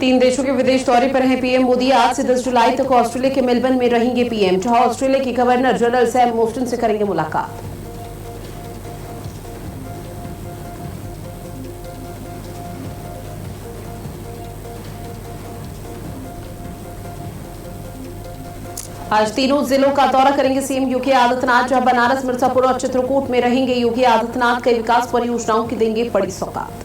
तीन देशों के विदेश दौरे पर हैं पीएम मोदी। आज से 10 जुलाई तक ऑस्ट्रेलिया के मेलबर्न में रहेंगे पीएम, जहां ऑस्ट्रेलिया के गवर्नर जनरल सैम मोस्टन से करेंगे मुलाकात। आज तीनों जिलों का दौरा करेंगे सीएम योगी आदित्यनाथ, जहां बनारस, मिर्जापुर और चित्रकूट में रहेंगे योगी आदित्यनाथ। कई विकास परियोजनाओं की देंगे बड़ी सौगात।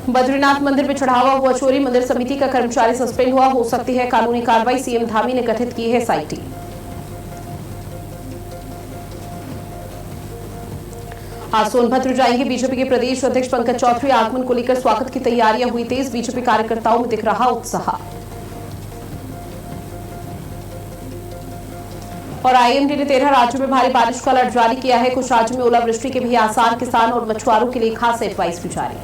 बद्रीनाथ मंदिर में चढ़ावा हुआ चोरी, मंदिर समिति का कर्मचारी सस्पेंड हुआ, हो सकती है कानूनी कार्रवाई। सीएम धामी ने गठित की है एसआईटी। आज सोनभद्र जाएंगे बीजेपी के प्रदेश अध्यक्ष पंकज चौधरी। आगमन को लेकर स्वागत की तैयारियां हुई तेज, बीजेपी कार्यकर्ताओं में दिख रहा उत्साह। और आईएमडी ने 13 राज्यों में भारी बारिश का अलर्ट जारी किया है। कुछ राज्यों में ओलावृष्टि के भी आसार, किसान और मछुआरों के लिए खास एडवाइस भी जारी।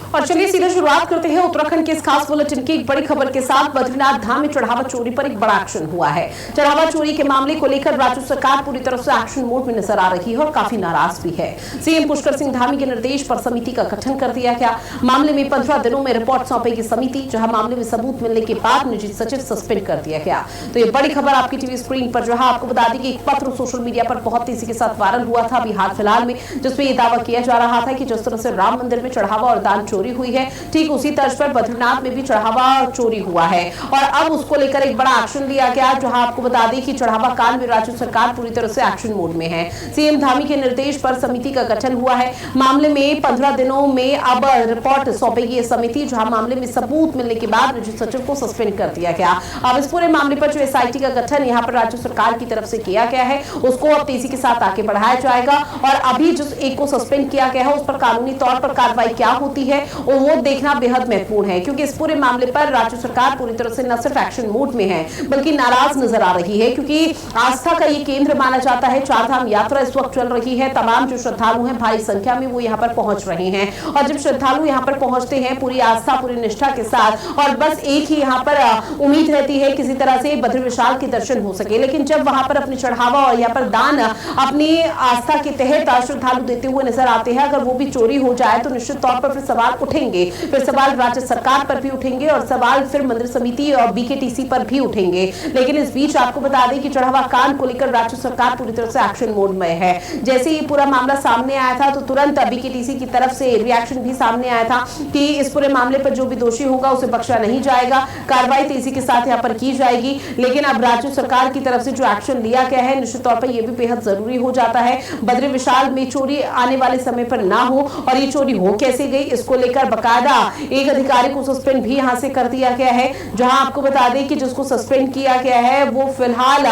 और चलिए सीधे शुरुआत करते हैं उत्तराखंड के इस खास बुलेटिन की एक बड़ी खबर के साथ। बद्रीनाथ धाम में चढ़ावा चोरी पर एक बड़ा एक्शन हुआ है। चढ़ावा चोरी के मामले को लेकर राज्य सरकार पूरी तरह से एक्शन मोड में नजर आ रही है और काफी नाराज भी है। सीएम पुष्कर सिंह धामी के निर्देश पर समिति का गठन कर दिया गया। मामले में 15 दिनों में रिपोर्ट सौंपेगी समिति, जहां मामले में सबूत मिलने के बाद निजी सचिव सस्पेंड कर दिया गया। तो ये बड़ी खबर आपकी टीवी स्क्रीन पर, जहां आपको बता दें कि एक पत्र सोशल मीडिया पर बहुत तेजी के साथ वायरल हुआ था अभी हाल फिलहाल में, जिसमें यह दावा किया जा रहा था कि जिस तरह से राम मंदिर में चढ़ावा और दान चोरी हुई है, ठीक उसी तर्ज पर बद्रीनाथ में भी चढ़ावा चोरी हुआ है। और अब उसको लेकर एक बड़ा एक्शन लिया गया, जहां आपको बता दें कि चढ़ावा कांड में राज्य सरकार पूरी तरह से एक्शन मोड में है। सीएम धामी के निर्देश पर समिति का गठन हुआ है। मामले में 15 दिनों में अब रिपोर्ट सौंपेगी ये समिति, जहां मामले में सबूत मिलने के बाद निजी सचिव को सस्पेंड कर दिया गया। अब इस पूरे मामले पर जो एसआईटी का गठन यहाँ पर राज्य सरकार की तरफ से किया गया है, उसको अब तेजी के साथ आगे बढ़ाया जाएगा। और अभी जिस एक को सस्पेंड किया गया है, उस पर कानूनी तौर पर कार्रवाई क्या होती है वो देखना बेहद महत्वपूर्ण है, क्योंकि इस पूरे मामले पर राज्य सरकार पूरी तरह से न सिर्फ एक्शन मोड में है बल्कि नाराज नजर आ रही है, क्योंकि आस्था का ये केंद्र माना जाता है। चारधाम यात्रा इस वक्त चल रही है। तमाम जो श्रद्धालु हैं भारी संख्या में वो यहाँ पर पहुंच रहे हैं, और जब श्रद्धालु यहाँ पर पहुंचते हैं पूरी आस्था पूरी निष्ठा के साथ, और बस एक ही यहाँ पर उम्मीद रहती है किसी तरह से बद्री विशाल के दर्शन हो सके। लेकिन जब वहां पर अपनी चढ़ावा और यहाँ पर दान अपनी आस्था के तहत श्रद्धालु देते हुए नजर आते हैं, अगर वो भी चोरी हो जाए तो निश्चित तौर पर फिर सवाल उठेंगे, फिर सवाल राज्य सरकार पर भी उठेंगे और सवाल फिर मंदिर समिति और बीकेटीसी पर भी उठेंगे। लेकिन इस बीच आपको बता दें कि चढ़ावा कांड को लेकर राज्य सरकार पूरी तरह से एक्शन मोड में है। जैसे ही पूरा मामला सामने आया था तो तुरंत बीकेटीसी की तरफ से रिएक्शन भी सामने आया था कि इस पूरे मामले पर जो भी दोषी होगा उसे बख्शा नहीं जाएगा, कार्रवाई तेजी के साथ यहाँ पर की जाएगी। लेकिन अब राज्य सरकार की तरफ से जो एक्शन लिया गया है, निश्चित तौर पर यह भी बेहद जरूरी हो जाता है। बद्री विशाल में चोरी आने वाले समय पर ना हो, और ये चोरी हो कैसे गई इसको लेकर बकायदा एक अधिकारी को सस्पेंड भी यहां से कर दिया गया है। जहां आपको बता दें कि जिसको सस्पेंड किया गया है वो फिलहाल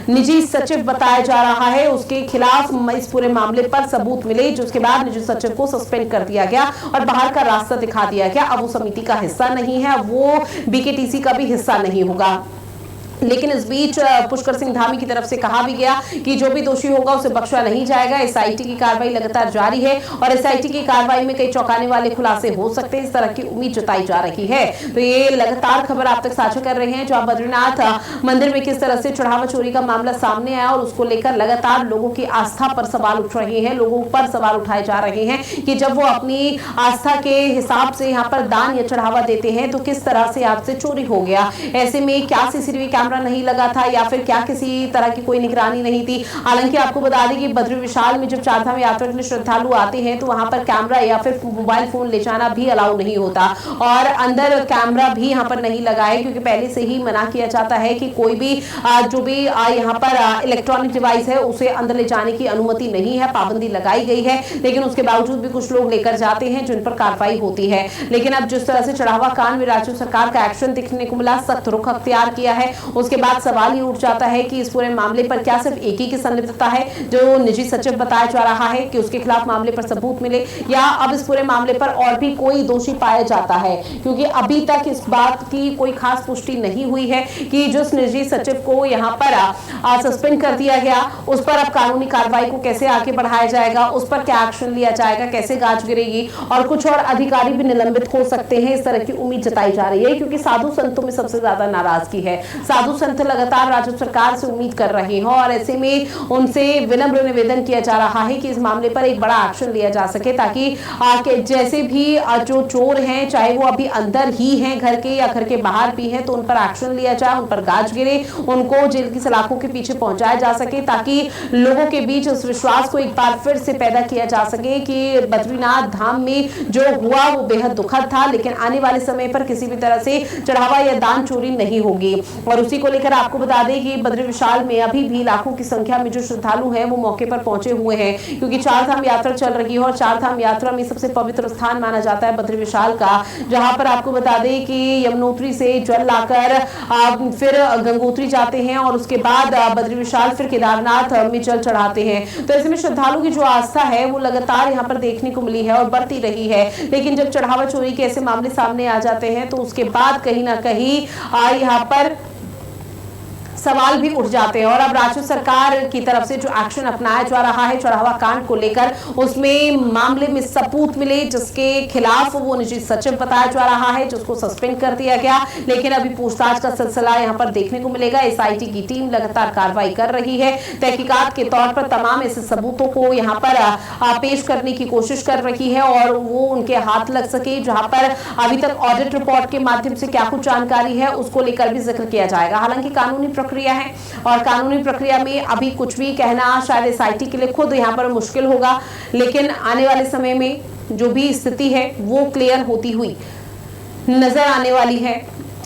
निजी सचिव बताया जा रहा है। उसके खिलाफ इस पूरे मामले पर सबूत मिले, जिसके बाद निजी सचिव को सस्पेंड कर दिया गया और बाहर का रास्ता दिखा दिया गया। अब वो समिति का हिस्सा नहीं है, वो बीकेटीसी का भी हिस्सा नहीं होगा। लेकिन इस बीच पुष्कर सिंह धामी की तरफ से कहा भी गया कि जो भी दोषी होगा उसे बख्शा नहीं जाएगा। एसआईटी की कार्रवाई लगातार जारी है और एसआईटी की कार्रवाई में कई चौंकाने वाले खुलासे हो सकते हैं, इस तरह की उम्मीद जताई जा रही है। तो ये लगातार खबर आप तक साझा कर रहे हैं, जहां बद्रीनाथ मंदिर में किस तरह से चढ़ावा चोरी का मामला सामने आया और उसको लेकर लगातार लोगों की आस्था पर सवाल उठ रहे हैं, लोगों पर सवाल उठाए जा रहे हैं कि जब वो अपनी आस्था के हिसाब से यहाँ पर दान या चढ़ावा देते हैं तो किस तरह से आपसे चोरी हो गया। ऐसे में क्या सीसीटीवी कैमरा नहीं लगा था या फिर क्या किसी तरह की कोई निगरानी नहीं थी। हालांकि आपको बता दें कि बद्री विशाल में जब चारधाम यात्रा के लिए श्रद्धालु आते हैं तो वहां पर कैमरा या फिर मोबाइल फोन ले जाना भी अलाउ नहीं होता, और अंदर कैमरा भी यहां पर नहीं लगा है, क्योंकि पहले से ही मना किया जाता है कि कोई भी जो भी यहां पर इलेक्ट्रॉनिक डिवाइस है उसे अंदर ले जाने की अनुमति नहीं है, पाबंदी लगाई गई है। लेकिन उसके बावजूद भी कुछ लोग लेकर जाते हैं जिन पर कार्रवाई होती है। लेकिन अब जिस तरह से चढ़ावा कांड में राज्य सरकार का एक्शन दिखने को मिला, सख्त रुख अख्तियार किया है, उसके बाद सवाल ये उठ जाता है कि इस पूरे मामले पर क्या सिर्फ एक ही की संलिप्तता है जो निजी सचिव बताया जा रहा है कि उसके खिलाफ मामले पर सबूत मिले, या अब इस पूरे मामले पर और भी कोई दोषी पाया जाता है, क्योंकि अभी तक इस बात की कोई खास पुष्टि नहीं हुई है कि जिस निजी सचिव को यहाँ पर सस्पेंड कर दिया गया उस पर अब कानूनी कार्रवाई को कैसे आगे बढ़ाया जाएगा, उस पर क्या एक्शन लिया जाएगा, कैसे गाज गिरेगी, और कुछ और अधिकारी भी निलंबित हो सकते हैं, इस तरह की उम्मीद जताई जा रही है। क्योंकि साधु संतों में सबसे ज्यादा नाराजगी है, साधु संत लगातार राज्य सरकार से उम्मीद कर रहे हैं और ऐसे में उनसे विनम्र निवेदन किया जा रहा है कि इस मामले पर एक बड़ा एक्शन लिया जा सके, ताकि जैसे भी जो चोर हैं, चाहे वो अभी अंदर ही हैं घर के या घर के बाहर भी हैं, तो उन पर एक्शन लिया जाए, उन पर गाज गिरे, उनको जेल की सलाखों के पीछे पहुंचाया जा सके, ताकि लोगों के बीच उस विश्वास को एक बार फिर से पैदा किया जा सके कि बद्रीनाथ धाम में जो हुआ वो बेहद दुखद था, लेकिन आने वाले समय पर किसी भी तरह से चढ़ावा या दान चोरी नहीं होगी। और उसी को लेकर आपको बता दें कि बद्री विशाल में अभी भी लाखों की संख्या में जो श्रद्धालु हैं वो मौके पर पहुंचे हुए हैं, क्योंकि चार धाम यात्रा चल रही है और चार धाम यात्रा में सबसे पवित्र स्थान माना जाता है बद्री विशाल का, जहां पर आपको बता दें कि यमुनोत्री से जल लाकर फिर गंगोत्री जाते हैं और उसके बाद बद्री विशाल फिर केदारनाथ में जल चढ़ाते हैं। तो ऐसे में श्रद्धालु की जो आस्था है वो लगातार यहाँ पर देखने को मिली है और बढ़ती रही है, लेकिन जब चढ़ावा चोरी के ऐसे मामले सामने आ जाते हैं तो उसके बाद कहीं ना कहीं यहाँ पर सवाल भी उठ जाते हैं। और अब राज्य सरकार की तरफ से जो एक्शन अपनाया जा रहा है चढ़ावा कांड को लेकर, उसमें मामले में सबूत मिले जिसके खिलाफ वो निजी सचिव बताया जा रहा है, जिसको सस्पेंड कर दिया गया, लेकिन अभी पूछताछ का सिलसिला यहाँ पर देखने को मिलेगा। एसआईटी की टीम लगातार कार्रवाई कर रही है, तहकीकात के तौर पर तमाम ऐसे सबूतों को यहाँ पर पेश करने की कोशिश कर रही है और वो उनके हाथ लग सके। जहां पर अभी तक ऑडिट रिपोर्ट के माध्यम से क्या कुछ जानकारी है उसको लेकर भी जिक्र किया जाएगा। हालांकि कानूनी प्रक्रिया है और कानूनी प्रक्रिया में अभी कुछ भी कहना शायद एसआईटी के लिए खुद यहाँ पर मुश्किल होगा, लेकिन आने वाले समय में जो भी स्थिति है वो क्लियर होती हुई नजर आने वाली है।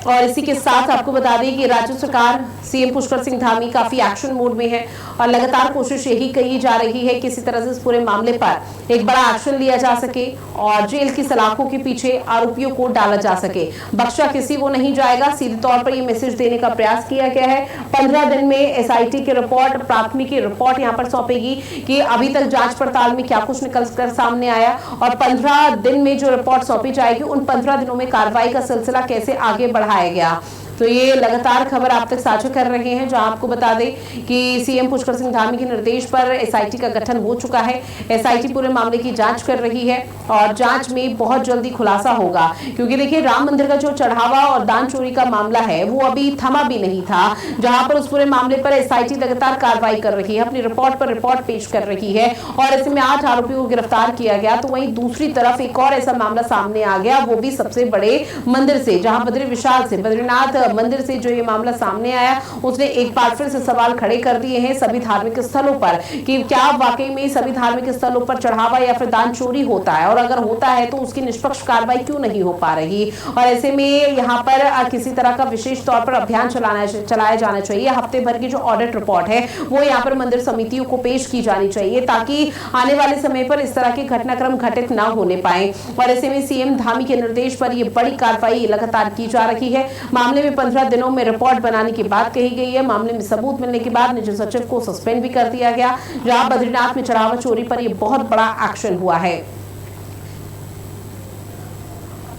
और इसी के साथ आपको बता दें कि राज्य सरकार सीएम पुष्कर सिंह धामी काफी एक्शन मोड में है और लगातार कोशिश यही कही जा रही है कि इसी तरह से इस पूरे मामले पर एक बड़ा एक्शन लिया जा सके और जेल की सलाखों के पीछे आरोपियों को डाला जा सके। बख्शा किसी को नहीं जाएगा, सीधे तौर पर यह मैसेज देने का प्रयास किया गया है। 15 दिन में एसआईटी की रिपोर्ट, प्राथमिकी रिपोर्ट यहाँ पर सौंपेगी कि अभी तक जांच पड़ताल में क्या कुछ निकल कर सामने आया, और 15 दिन में जो रिपोर्ट सौंपी जाएगी उन 15 दिनों में कार्रवाई का सिलसिला कैसे आगे बढ़ाया गया। तो ये लगातार खबर आप तक साझा कर रहे हैं, जहां आपको बता दें कि सीएम पुष्कर सिंह धामी के निर्देश पर एसआईटी का गठन हो चुका है। एसआईटी पूरे मामले की जांच कर रही है और जांच में बहुत जल्दी खुलासा होगा, क्योंकि देखिए राम मंदिर का जो चढ़ावा और दान चोरी का मामला है वो अभी थमा भी नहीं था, जहां पर उस पूरे मामले पर एसआईटी लगातार कार्रवाई कर रही है, अपनी रिपोर्ट पर रिपोर्ट पेश कर रही है और ऐसे में 8 आरोपियों को गिरफ्तार किया गया। तो वहीं दूसरी तरफ एक और ऐसा मामला सामने आ गया, वो भी सबसे बड़े मंदिर से, जहां बद्री विशाल से, बद्रीनाथ मंदिर से जो ये मामला सामने आया उसने एक बार फिर से सवाल खड़े कर दिए हैं सभी धार्मिक स्थलों पर कि क्या वाकई में सभी धार्मिक स्थलों पर चढ़ावा या फिर दान चोरी होता है, और अगर होता है तो उसकी निष्पक्ष कार्रवाई क्यों नहीं हो पा रही। और ऐसे में यहाँ पर किसी तरह का विशेष तौर पर अभियान चलाया जाना चाहिए। हफ्ते भर की जो ऑडिट रिपोर्ट है वो यहाँ पर मंदिर समितियों को पेश की जानी चाहिए, ताकि आने वाले समय पर इस तरह के घटनाक्रम घटित न होने पाए। और ऐसे में सीएम धामी के निर्देश पर यह बड़ी कार्रवाई लगातार की जा रही है। मामले में 15 दिनों में रिपोर्ट बनाने की बात कही गई है। मामले में सबूत मिलने के बाद निजी सचिव को सस्पेंड भी कर दिया गया। जहां बद्रीनाथ में चढ़ावा चोरी पर यह बहुत बड़ा एक्शन हुआ है।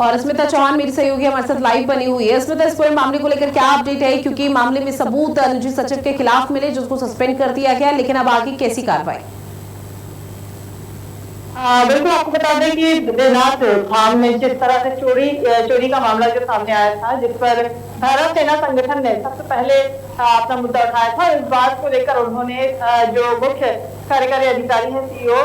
और स्मिता चौहान मेरी सहयोगी हमारे साथ लाइव बनी हुई है। स्मिता, इस पूरे मामले को लेकर क्या अपडेट है, क्योंकि मामले में सबूत निजी सचिव के खिलाफ मिले जिसको सस्पेंड कर दिया गया, लेकिन अब आगे कैसी कार्रवाई? बिल्कुल, आपको बता दें कि बद्रीनाथ धाम में जिस तरह से चोरी का मामला जो सामने आया था, जिस पर भारत सेना संगठन ने सबसे पहले अपना मुद्दा उठाया था, इस बात को लेकर उन्होंने जो मुख्य कार्यकारी अधिकारी है सीईओ,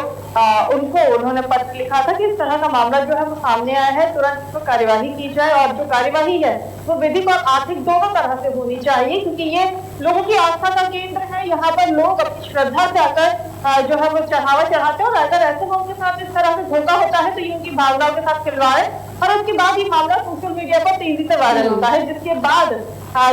उन्होंने पत्र लिखा था कि इस तरह का मामला जो है वो सामने आया है, तुरंत इस पर कार्यवाही की जाए और जो कार्यवाही है वो विधिक और आर्थिक दोनों तरह से होनी चाहिए, क्योंकि ये लोगों की आस्था का केंद्र है। यहाँ पर लोग अपनी श्रद्धा से आकर जो है वो चढ़ावा चढ़ाते हैं और अगर ऐसे लोगों के साथ इस तरह से धोखा होता है तो ये उनकी भावनाओं के साथ खिलवाड़ है। और उसके बाद ये मामला सोशल मीडिया पर तेजी से वायरल होता है, जिसके बाद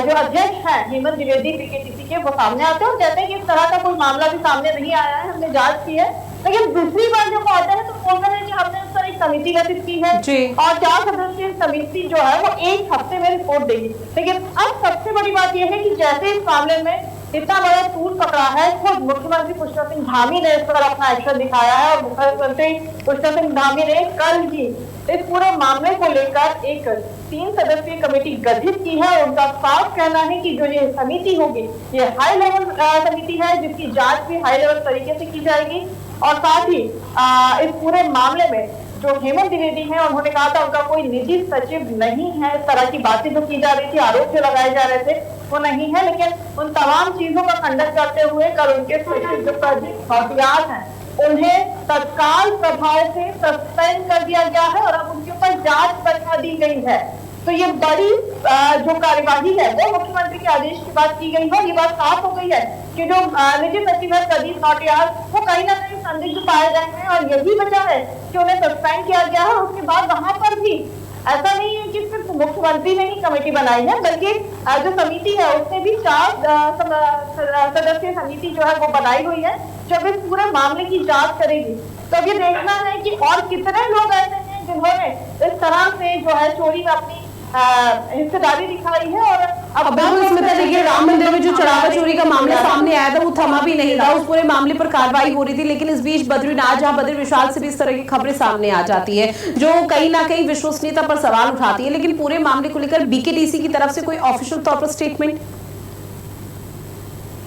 जो अध्यक्ष है हेमंत द्विवेदी पीकेटीसी के, वो सामने आते हैं और कहते हैं कि इस तरह का कोई मामला भी सामने नहीं आया है, हमने जांच की है। लेकिन दूसरी बार जब आते हैं तो बोलते हैं कि हमने उस तरह समिति गठित की है और 4 सदस्यीय समिति जो है वो 1 हफ्ते में रिपोर्ट देगी। लेकिन अब सबसे बड़ी बात यह है कि जैसे इस मामले में इतना बड़ा टूल पकड़ा है, खुद मुख्यमंत्री पुष्कर सिंह धामी ने इस पर अपना एक्शन दिखाया है और मुख्यमंत्री पुष्कर सिंह धामी ने कल ही इस पूरे मामले को लेकर एक 3 सदस्यीय कमेटी गठित की है। उनका साफ कहना है कि जो ये समिति होगी ये हाई लेवल समिति है, जिसकी जांच भी हाई लेवल तरीके से की जाएगी। और साथ ही इस पूरे मामले में जो हेमंत द्विवेदी हैं, उन्होंने कहा था उनका कोई निजी सचिव नहीं है। इस तरह की बातें जो की जा रही थी, आरोप जो लगाए जा रहे थे, वो नहीं है। लेकिन उन तमाम चीजों का खंडन करते हुए कल उनके सचिव जो प्रदीप भटियाल हैं, उन्हें तत्काल प्रभाव से सस्पेंड कर दिया गया है और अब उनके ऊपर जांच बढ़ा दी गई है। तो ये बड़ी जो कार्यवाही है वो मुख्यमंत्री के आदेश के बाद की गई है। ये बात साफ हो गई है कि जो निजी सचिव है प्रदीप भटियाल, वो कहीं ना कहीं संदिग्ध पाए गए हैं और यही वजह है कि उन्हें सस्पेंड किया गया है। उसके बाद वहां पर भी ऐसा नहीं है कि सिर्फ मुख्यमंत्री ने ही कमेटी बनाई है, बल्कि जो समिति है उसने भी 4 सदस्यीय समिति जो है वो बनाई हुई है, जब इस पूरे मामले की जांच करेगी। तो अब ये देखना है कि और कितने लोग ऐसे हैं जिन्होंने इस तरह से जो है चोरी में अपनी हिस्सेदारी दिखाई है। और अब बिल्कुल स्मिता, देखिए राम मंदिर में जो चढ़ावा चोरी का मामला सामने आया था वो थमा भी नहीं था, उस पूरे मामले पर कार्रवाई हो रही थी। लेकिन इस बीच बद्रीनाथ, जहां बद्री विशाल से भी इस तरह की खबरें सामने आ जाती है जो कहीं ना कहीं विश्वसनीयता पर सवाल उठाती है। लेकिन पूरे मामले को लेकर बीकेटीसी की तरफ से कोई ऑफिशियल तौर पर स्टेटमेंट?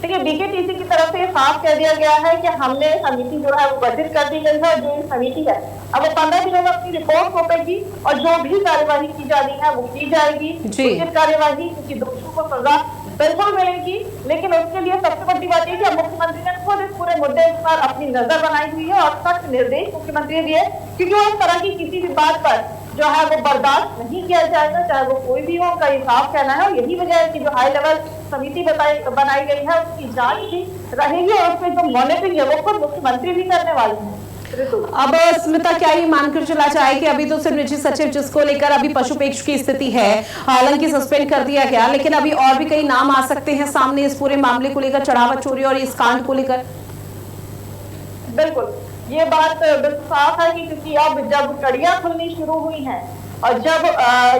देखिए, बीकेटीसी की तरफ से ये साफ कह दिया गया है कि हमने समिति जो है वो गठित कर दी गई है और जो समिति है अब वो 15 दिनों में अपनी रिपोर्ट सौंपेगी और जो भी कार्यवाही की जानी है वो की जाएगी। उचित कार्यवाही, क्योंकि दोषियों को सजा बिल्कुल मिलेगी। लेकिन उसके लिए सबसे बड़ी बात यह कि मुख्यमंत्री ने खुद इस पूरे मुद्दे पर अपनी नजर बनाई हुई है और सख्त निर्देश मुख्यमंत्री ने दिए, क्योंकि वो इस तरह की किसी भी बात पर जो है वो बर्दाश्त नहीं किया जाएगा, चाहे वो कोई भी हो। उनका ये साफ कहना है और यही वजह है कि जो हाई लेवल समिति बनाई गई है उसकी जांच भी रहेगी और उसमें जो मॉनिटरिंग है वो खुद मुख्यमंत्री भी करने वाले हैं। अब स्मिता, क्या ये मानकर चला जाए कि अभी तो सिर्फ निजी सचिव जिसको लेकर अभी पशुपेक्ष की स्थिति है, हालांकि सस्पेंड कर दिया गया, लेकिन अभी और भी कई नाम आ सकते हैं सामने इस पूरे मामले को लेकर, चढ़ावा चोरी और इस कांड को लेकर? बिल्कुल, ये बात बिल्कुल साफ है कि क्योंकि अब जब कड़ियां खुलनी शुरू हुई हैं और जब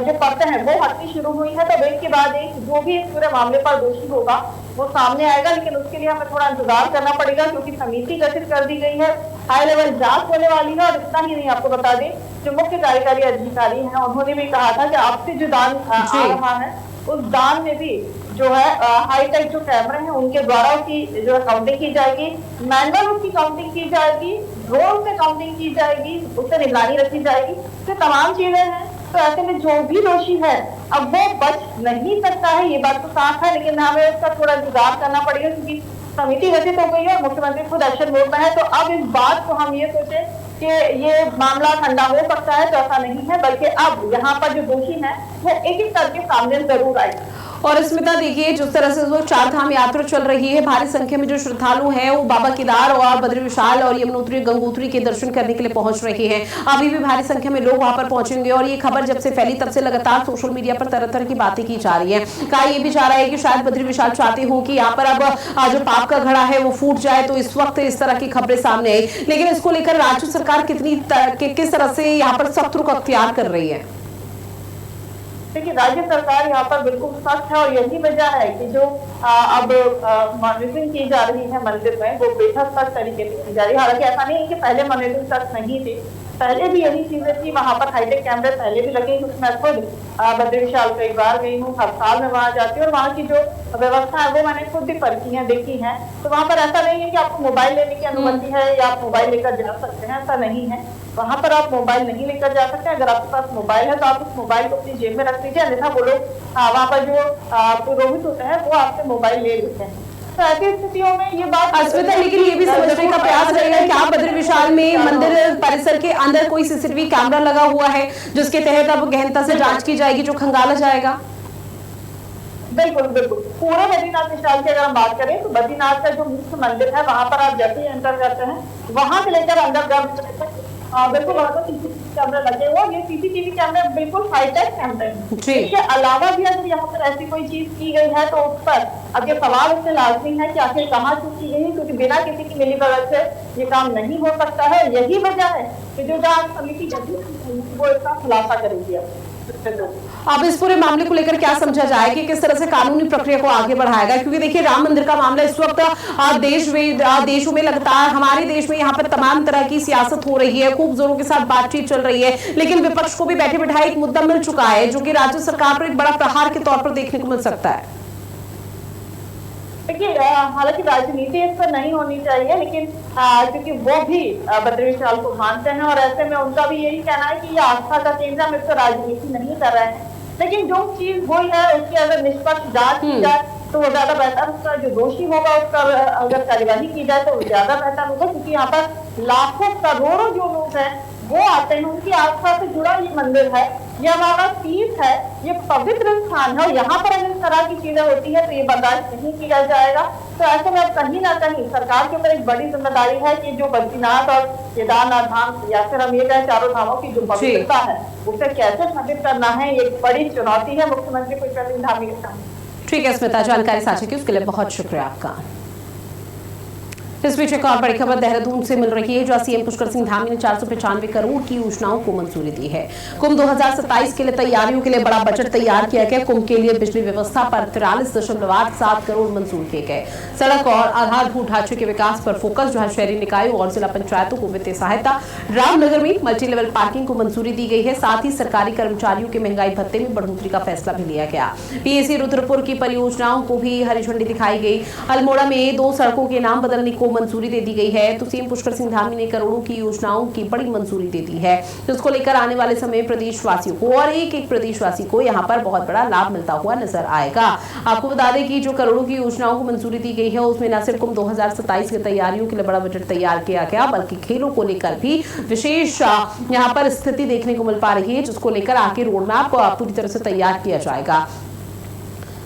जो परतें हैं वो हटनी शुरू हुई है, तो एक के बाद एक जो भी इस पूरे मामले पर दोषी होगा वो सामने आएगा। लेकिन उसके लिए हमें थोड़ा इंतजार करना पड़ेगा, क्योंकि समिति गठित कर दी गई है, हाई लेवल जांच होने वाली है। और इतना ही नहीं, आपको बता दें जो मुख्य कार्यकारी अधिकारी हैं उन्होंने भी कहा था कि आपसे जो दान आ रहा है उस दान में भी जो है हाईटेक जो कैमरे हैं उनके द्वारा उसकी जो है काउंटिंग की जाएगी, मैनुअल उसकी काउंटिंग की जाएगी, ड्रोन से काउंटिंग की जाएगी, उससे निगरानी रखी जाएगी। तो तमाम चीजें हैं। तो ऐसे में जो भी दोषी है अब वो बच नहीं सकता है, ये बात तो साफ है। लेकिन हमें उसका थोड़ा इंतजार करना पड़ेगा, क्योंकि समिति गठित हो गई है और मुख्यमंत्री खुद एक्शन मोड में है। तो अब इस बात को हम ये सोचे कि ये मामला ठंडा हो सकता है, तो ऐसा नहीं है, बल्कि अब यहाँ पर जो दोषी है वो एक एक करके सामने जरूर आएगा। और स्मिता, देखिए जिस तरह से वो 4 धाम यात्रा चल रही है, भारी संख्या में जो श्रद्धालु हैं वो बाबा केदार और बद्री विशाल और यमुनोत्री गंगोत्री के दर्शन करने के लिए पहुंच रहे हैं। अभी भी भारी संख्या में लोग वहां पर पहुंचेंगे और ये खबर जब से फैली तब से लगातार सोशल मीडिया पर तरह तरह की बातें की जा रही है। कहा ये भी जा रहा है कि शायद बद्री विशाल चाहते हो कि यहाँ पर अब जो पाप का घड़ा है वो फूट जाए, तो इस वक्त इस तरह की खबरें सामने आई। लेकिन इसको लेकर राज्य सरकार किस तरह से यहाँ पर सख्त रुख अख्तियार कर रही है? देखिए, राज्य सरकार यहाँ पर बिल्कुल सख्त है और यही वजह है कि जो अब मॉनिटरिंग की जा रही है मंदिर में वो बेहद सख्त तरीके से की जा रही है। हालांकि ऐसा नहीं है कि पहले मॉनिटरिंग सख्त नहीं थी, पहले भी यही चीजें थी। वहां पर हाईटेक कैमरे पहले भी लगे, उसमें खुद बद्री विशाल कई बार गई हूँ, हर साल में वहां जाती हूँ और वहाँ की जो व्यवस्था है वो मैंने खुद भी परखी है, देखी है। तो वहां पर ऐसा नहीं है कि आपको मोबाइल लेने की अनुमति है या आप मोबाइल लेकर जा सकते हैं, ऐसा नहीं है। वहां पर आप मोबाइल नहीं लेकर जा सकते। अगर आपके पास मोबाइल है तो आप उस मोबाइल को अपनी जेब में रख लीजिए, अन्यथा वो लोग वहां पर जो पुरोहित होते हैं वो आपसे मोबाइल ले लेते हैं। तो ऐसी स्थितियों में ये बात अस्मिता, लेकिन ये भी समझने का प्रयास रहेगा कि आप बद्री विशाल में मंदिर परिसर के अंदर कोई सीसीटीवी कैमरा लगा हुआ है जिसके तहत अब गहनता से जांच की जाएगी, जो खंगाला जाएगा? बिल्कुल बिल्कुल, पूरे बद्रीनाथ विशाल की अगर हम बात करें तो बद्रीनाथ का जो मुख्य मंदिर है वहां पर आप जैसे ही एंटर करते हैं वहां से लेकर अंदर बिल्कुल वहां पर सीसीटीवी कैमरे लगे हुए, ये सीसीटीवी कैमरे बिल्कुल हाईटेक कैमरे हैं। इसके अलावा भी अगर यहाँ पर ऐसी कोई चीज की गई है तो उस पर अब ये सवाल उससे लाजमी है कि आखिर कहाँ चूक की गई है, क्योंकि बिना किसी की मिलीभगत से ये काम नहीं हो सकता है। यही वजह है कि जो जांच समिति गठित वो इसका खुलासा करेगी। अब इस पूरे मामले को लेकर क्या समझा जाए कि किस तरह से कानूनी प्रक्रिया को आगे बढ़ाएगा, क्योंकि देखिए राम मंदिर का मामला इस वक्त देशों में लगातार, हमारे देश में यहाँ पर तमाम तरह की सियासत हो रही है, खूब जोरों के साथ बातचीत चल रही है, लेकिन विपक्ष को भी बैठे बिठाए एक मुद्दा मिल चुका है जो कि राज्य सरकार पर एक बड़ा प्रहार के तौर पर देखने को मिल सकता है। देखिए, हालांकि राजनीति इस पर नहीं होनी चाहिए, लेकिन क्योंकि वो भी बद्री विशाल को मानते हैं और ऐसे में उनका भी यही कहना है कि ये आस्था का केंद्र, हम इस पर राजनीति नहीं कर रहे हैं। लेकिन जो चीज हुई है उसकी अगर निष्पक्ष जांच की जाए तो वो ज्यादा बेहतर, उसका जो दोषी होगा उसका अगर कार्यवाही की जाए तो ज्यादा बेहतर होगा, क्योंकि यहाँ पर लाखों करोड़ों जो लोग हैं वो आते हैं, उनकी आस्था से जुड़ा ये मंदिर है, ये हमारा तीर्थ है, ये पवित्र स्थान है। यहाँ पर अगर इस तरह की चीजें होती है तो ये बर्दाश्त नहीं किया जाएगा। तो ऐसे में अब कहीं ना कहीं सरकार के ऊपर एक बड़ी जिम्मेदारी है कि जो बद्रीनाथ और केदारनाथ धाम या फिर हम ये कहें चारों धामों की जो पवित्रता है उसे कैसे स्थापित करना है, ये एक बड़ी चुनौती है मुख्यमंत्री पुष्कर सिंह धामी के सामने। ठीक है स्मिता, जानकारी साझा की उसके लिए बहुत शुक्रिया आपका। इस बीच एक और बड़ी खबर देहरादून से मिल रही है, जहां सीएम पुष्कर सिंह धामी ने 495 करोड़ की योजनाओं को मंजूरी दी है। कुंभ 2027 के लिए तैयारियों के लिए बड़ा बजट तैयार किया गया। कुंभ के लिए बिजली व्यवस्था पर 43.87 करोड़ मंजूर किए गए। सड़क और आधारभूत ढांचे के विकास पर फोकस, जहां शहरी निकायों और जिला पंचायतों को वित्तीय सहायता। रामनगर में मल्टी लेवल पार्किंग को मंजूरी दी गई है। साथ ही सरकारी कर्मचारियों के महंगाई भत्ते में बढ़ोतरी का फैसला भी लिया गया। पीएसी रुद्रपुर की परियोजनाओं को भी हरी झंडी दिखाई गई। अल्मोड़ा में 2 सड़कों के नाम बदलने को मंजूरी दे दी गई है। तो सीएम पुष्कर सिंह धामी ने करोड़ों की योजनाओं की बड़ी मंजूरी दे दी है, जिसको लेकर आने वाले समय प्रदेशवासियों को और एक प्रदेशवासी को यहां पर बहुत बड़ा लाभ मिलता हुआ नजर आएगा। आपको बता दें कि जो करोड़ों की योजनाओं को मंजूरी दी गई है उसमें न सिर्फ कुंभ 2027 की तैयारियों के लिए बड़ा बजट तैयार किया गया, बल्कि खेलों को लेकर भी विशेष यहां पर स्थिति देखने को मिल पा रही है, जिसको लेकर आगे रोड मैप पूरी तरह से तैयार किया जाएगा।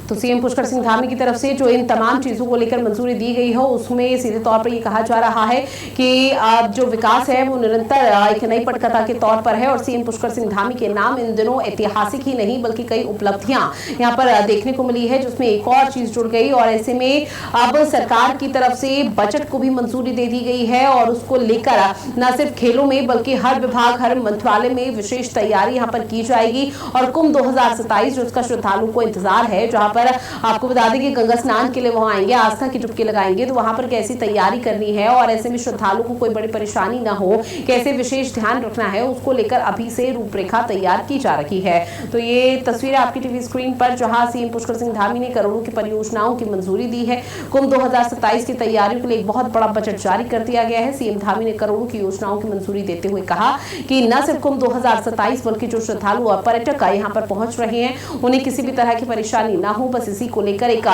तो सीएम पुष्कर सिंह धामी की तरफ से जो इन तमाम चीजों को लेकर मंजूरी दी गई है उसमें सीधे तौर पर ये कहा जा रहा है कि जो विकास है वो निरंतर एक नई पटकथा के तौर पर है और सीएम पुष्कर सिंह धामी के नाम इन दिनों ऐतिहासिक ही नहीं बल्कि कई उपलब्धियां यहाँ पर देखने को मिली है, जिसमें एक और चीज जुड़ गई और ऐसे में अब सरकार की तरफ से बजट को भी मंजूरी दे दी गई है और उसको लेकर न सिर्फ खेलों में बल्कि हर विभाग हर मंत्रालय में विशेष तैयारी यहाँ पर की जाएगी। और कुंभ 2027 जो उसका श्रद्धालुओं को इंतजार है, जहां पर आपको बता दें कि गंगा स्नान के लिए वहां आएंगे, आस्था की डुबकी लगाएंगे, तो वहां पर कैसी तैयारी करनी है और ऐसे में श्रद्धालुओं को कोई बड़ी परेशानी ना हो, कैसे विशेष ध्यान रखना है, उसको लेकर अभी से रूपरेखा तैयार की जा रही है। तो ये तस्वीर आपकी टीवी स्क्रीन पर, जहां सीएम पुष्कर सिंह धामी ने करोड़ों की परियोजनाओं की मंजूरी दी है। कुंभ 2027 की तैयारियों के लिए एक बहुत बड़ा बजट जारी कर दिया गया है। सीएम धामी ने करोड़ों की योजनाओं की मंजूरी देते हुए कहा कि न सिर्फ कुंभ 2027 बल्कि जो श्रद्धालु और पर्यटक यहाँ पर पहुंच रहे हैं उन्हें किसी भी तरह की परेशानी ना हो, बस इसी को लेकर एक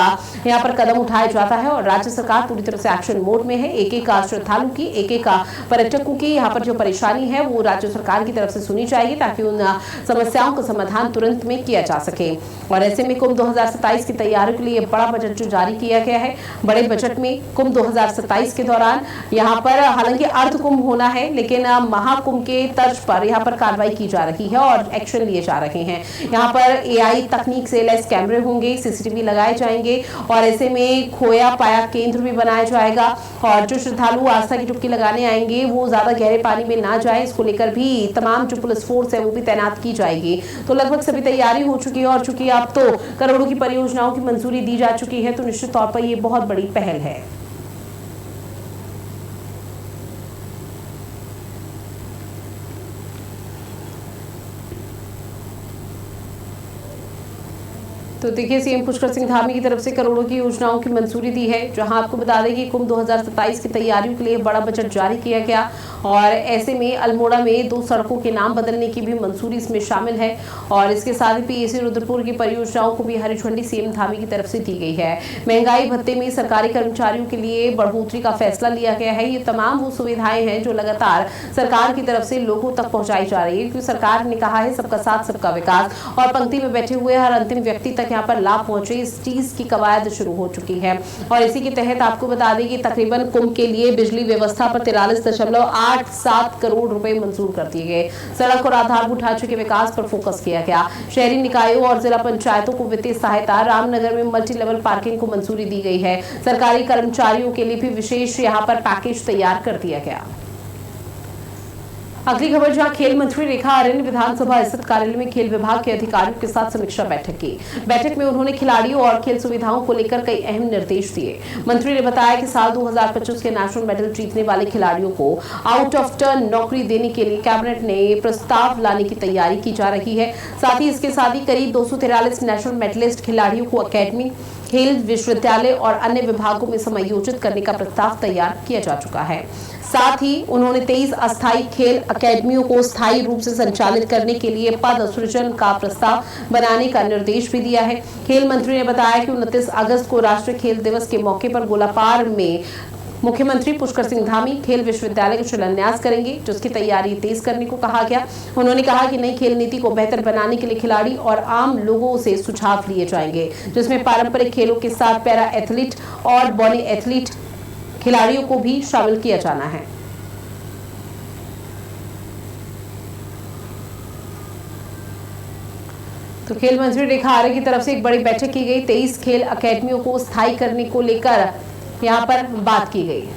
यहाँ पर कदम उठाया जाता है और राज्य सरकार पूरी तरह से एक्शन मोड में है। एक श्रद्धालु की एक पर्यटकों की यहाँ पर जो परेशानी है वो राज्य सरकार की तरफ से सुनी जाएगी ताकि उन समस्याओं का समाधान तुरंत में किया जा सके। और ऐसे में कुंभ 2027 की तैयारियों के लिए बड़ा बजट जो जारी किया गया है। बड़े बजट में कुंभ 2027 के दौरान यहाँ पर हालांकि अर्ध कुंभ होना है, लेकिन महाकुंभ के तर्ज पर यहाँ पर कार्रवाई की जा रही है और एक्शन लिए जा रहे हैं। यहाँ पर AI तकनीक से लैस कैमरे होंगे, CCTV लगाए जाएंगे और ऐसे में खोया पाया केंद्र भी बनाया जाएगा और जो श्रद्धालु आस्था की डुबकी लगाने आएंगे वो ज्यादा गहरे पानी में ना जाए, इसको लेकर भी तमाम जो पुलिस फोर्स है वो भी तैनात की जाएगी। तो लगभग सभी तैयारी हो चुकी है और चूंकि अब तो करोड़ों की परियोजनाओं की मंजूरी दी जा चुकी है तो निश्चित तौर पर ये बहुत बड़ी पहल है। तो देखिए सीएम पुष्कर सिंह धामी की तरफ से करोड़ों की योजनाओं की मंजूरी दी है, जहां आपको बता दें कि कुंभ 2027 की तैयारियों के लिए बड़ा बजट जारी किया गया और ऐसे में अल्मोड़ा में 2 सड़कों के नाम बदलने की भी मंजूरी इसमें शामिल है और इसके साथ ही पीएसी रुद्रपुर की परियोजनाओं को भी हरी झंडी सीएम धामी की तरफ से दी गई है। महंगाई भत्ते में सरकारी कर्मचारियों के लिए बढ़ोतरी का फैसला लिया गया है। ये तमाम वो सुविधाएं हैं जो लगातार सरकार की तरफ से लोगों तक पहुंचाई जा रही है, क्योंकि सरकार ने कहा है सबका साथ सबका विकास और पंक्ति में बैठे हुए हर अंतिम व्यक्ति तक यहाँ पर लाभ पहुंचे, इस चीज की कवायद शुरू हो चुकी है। और इसी के तहत आपको बता दें कि तकरीबन कुंभ के लिए बिजली व्यवस्था पर 43.87 करोड़ रुपए मंजूर कर दिए गए। सड़क और आधारभूत ढांचे के विकास पर फोकस किया गया। शहरी निकायों और जिला पंचायतों को वित्तीय सहायता, रामनगर में मल्टी लेवल पार्किंग को मंजूरी दी गई है। सरकारी कर्मचारियों के लिए भी विशेष यहां पर पैकेज तैयार कर दिया गया। अगली खबर, जहां खेल मंत्री रेखा आर्य ने विधानसभा स्थित कार्यालय में खेल विभाग के अधिकारियों के साथ समीक्षा बैठक की। बैठक में उन्होंने खिलाड़ियों और खेल सुविधाओं को लेकर कई अहम निर्देश दिए। मंत्री ने बताया कि साल 2025 के नेशनल मेडल जीतने वाले खिलाड़ियों को आउट ऑफ टर्न नौकरी देने के लिए कैबिनेट ने प्रस्ताव लाने की तैयारी की जा रही है। साथ ही इसके साथ ही करीब 243 नेशनल मेडलिस्ट खिलाड़ियों को अकेडमी, खेल विश्वविद्यालय और अन्य विभागों में समायोजित करने का प्रस्ताव तैयार किया जा चुका है। साथ ही उन्होंने 23 अस्थायी खेल अकेडमियों को स्थायी रूप से संचालित करने के लिए पद सृजन का प्रस्ताव बनाने का निर्देश भी दिया है। खेल मंत्री ने बताया कि 29 अगस्त को राष्ट्रीय खेल दिवस के मौके पर गोलापार में मुख्यमंत्री पुष्कर सिंह धामी खेल विश्वविद्यालय का शिलान्यास करेंगे, जिसकी तैयारी तेज करने को कहा गया। उन्होंने कहा कि नई खेल नीति को बेहतर बनाने के लिए खिलाड़ी और आम लोगों से सुझाव लिए जाएंगे, जिसमें पारंपरिक खेलों के साथ पैरा एथलीट और बॉडी एथलीट खिलाड़ियों को भी शामिल किया जाना है। तो खेल मंत्री रेखा आर्य की तरफ से एक बड़ी बैठक की गई। 23 खेल अकेडमियों को स्थायी करने को लेकर यहां पर बात की गई।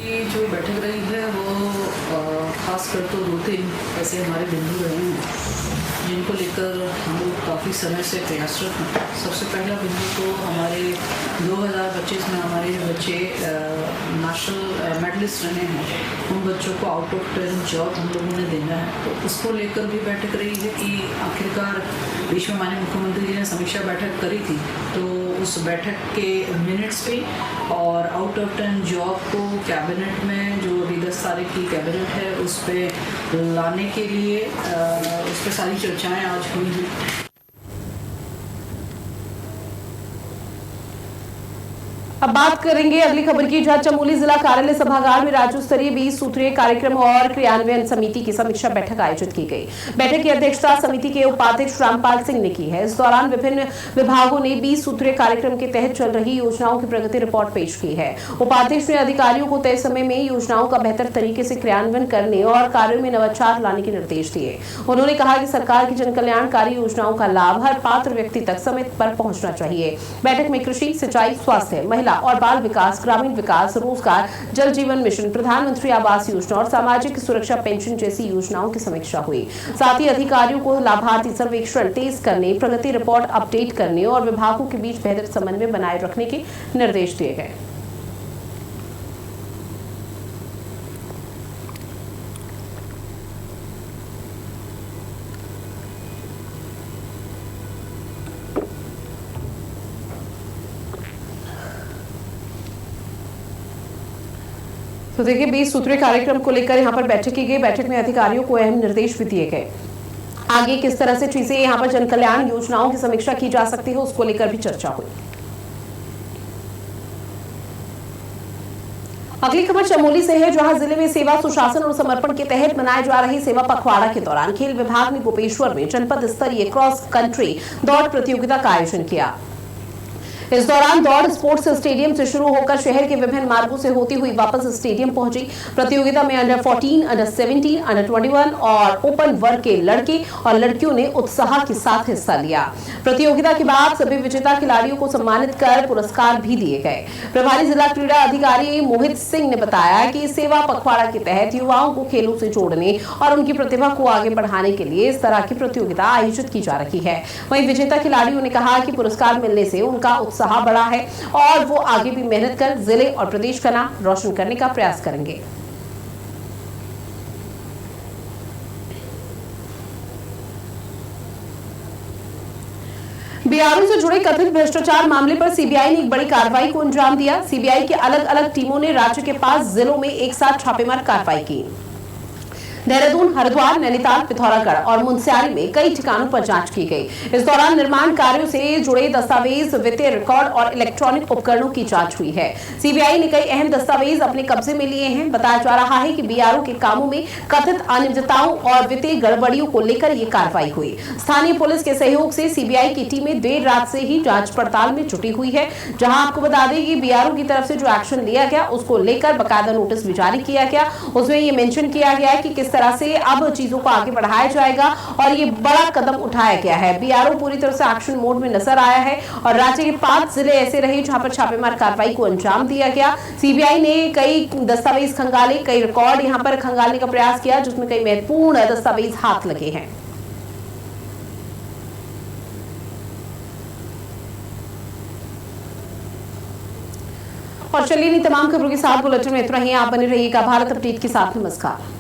ये जो बैठक रही है वो खासकर तो 2-3 ऐसे हमारे बिंदु रहे हैं जिनको लेकर हम लोग काफ़ी समय से प्रयासरत हैं। सबसे पहला बिंदु तो हमारे 2025 में हमारे बच्चे नेशनल मेडलिस्ट रहे हैं, उन बच्चों को आउट ऑफ टर्न जॉब हम लोगों ने देना है। तो उसको लेकर भी बैठक रही है कि आखिरकार बीच में माननीय मुख्यमंत्री जी ने समीक्षा बैठक करी थी, तो उस बैठक के मिनट्स पे और आउट ऑफ टर्न जॉब को कैबिनेट में जो अभी 10 तारीख की कैबिनेट है उस पर लाने के लिए उस पर सारी चर्चाएं आज हुई हैं। अब बात करेंगे अगली खबर की, जहां चमोली जिला कार्यालय सभागार में राज्य स्तरीय 20 सूत्रीय कार्यक्रम और क्रियान्वयन समिति की समीक्षा बैठक आयोजित की गई। बैठक की अध्यक्षता समिति के उपाध्यक्ष रामपाल सिंह ने की है। इस दौरान विभिन्न विभागों ने 20 सूत्रीय कार्यक्रम के तहत चल रही योजनाओं की प्रगति रिपोर्ट पेश की है। उपाध्यक्ष ने अधिकारियों को तय समय में योजनाओं का बेहतर तरीके से क्रियान्वयन करने और कार्यों में नवाचार लाने के निर्देश दिए। उन्होंने कहा कि सरकार की जन कल्याणकारी योजनाओं का लाभ हर पात्र व्यक्ति तक समय पर पहुंचना चाहिए। बैठक में कृषि, सिंचाई, स्वास्थ्य, महिला और बाल विकास, ग्रामीण विकास, रोजगार, जल जीवन मिशन, प्रधानमंत्री आवास योजना और सामाजिक सुरक्षा पेंशन जैसी योजनाओं की समीक्षा हुई। साथ ही अधिकारियों को लाभार्थी सर्वेक्षण तेज करने, प्रगति रिपोर्ट अपडेट करने और विभागों के बीच बेहतर समन्वय बनाए रखने के निर्देश दिए गए। तो देखिए 20 सूत्रीय कार्यक्रम को लेकर यहाँ पर बैठक की गई। बैठक में अधिकारियों को अहम निर्देश भी दिए गए। आगे किस तरह से चीजें यहाँ पर जन कल्याण योजनाओं की समीक्षा की जा सकती है उसको लेकर भी चर्चा हुई। अगली खबर चमोली से है, जहां जिले में सेवा, सुशासन और समर्पण के तहत मनाए जा रहे सेवा पखवाड़ा के दौरान खेल विभाग ने गोपेश्वर में जनपद स्तरीय क्रॉस कंट्री दौड़ प्रतियोगिता का आयोजन किया। इस दौरान दौड़ स्पोर्ट्स स्टेडियम से शुरू होकर शहर के विभिन्न मार्गों से होती हुई वापस स्टेडियम पहुंची। प्रतियोगिता में अंडर 14, अंडर 17, अंडर 21 और ओपन वर्ग के लड़के और लड़कियों ने उत्साह के साथ हिस्सा लिया। प्रतियोगिता के बाद सभी विजेता खिलाड़ियों को सम्मानित कर पुरस्कार भी दिए गए। प्रभारी जिला क्रीड़ा अधिकारी मोहित सिंह ने बताया कि सेवा पखवाड़ा के तहत युवाओं को खेलों से जोड़ने और उनकी प्रतिभा को आगे बढ़ाने के लिए इस तरह की प्रतियोगिता आयोजित की जा रही है। वहीं विजेता खिलाड़ियों ने कहा कि पुरस्कार मिलने से उनका उत्साह बढ़ा है और वो आगे भी मेहनत कर जिले और प्रदेश का नाम रोशन करने का प्रयास करेंगे। बीआरओ से जुड़े कथित भ्रष्टाचार मामले पर सीबीआई ने एक बड़ी कार्रवाई को अंजाम दिया। सीबीआई की अलग अलग टीमों ने राज्य के 5 जिलों में एक साथ छापेमार कार्रवाई की। देहरादून, हरिद्वार, नैनीताल, पिथौरागढ़ और मुनस्यारी में कई ठिकानों पर जांच की गई। इस दौरान निर्माण कार्यों से जुड़े दस्तावेज, वित्तीय रिकॉर्ड और इलेक्ट्रॉनिक उपकरणों की जांच हुई है। सीबीआई ने कई अहम दस्तावेज अपने कब्जे में लिए हैं। बताया जा रहा है कि बीआरओ के कामों में कथित अनियमितताओं और वित्तीय गड़बड़ियों को लेकर ये कार्रवाई हुई। स्थानीय पुलिस के सहयोग से सीबीआई की टीमें देर रात से ही जांच पड़ताल में जुटी हुई है। जहां आपको बता दें कि बीआरओ की तरफ से जो एक्शन लिया गया उसको लेकर बकायदा नोटिस भी जारी किया गया। उसमें ये मेंशन किया गया है कि किस तरह से अब चीजों को आगे बढ़ाया जाएगा और ये बड़ा कदम उठाया गया है। बीआरओ पूरी तरह से एक्शन मोड में नजर आया है और राज्य के 5 जिले ऐसे रहे जहां पर छापेमार कार्रवाई को अंजाम दिया गया। सीबीआई ने कई दस्तावेज खंगाले, कई रिकॉर्ड यहां पर खंगालने का प्रयास किया, जिसमें कई महत्वपूर्ण दस्तावेज हाथ लगे हैं। और चलिए इन तमाम खबरों के साथ बुलेटिन में इतना ही। आप बने रहिएगा भारत अपडेट के साथ। नमस्कार।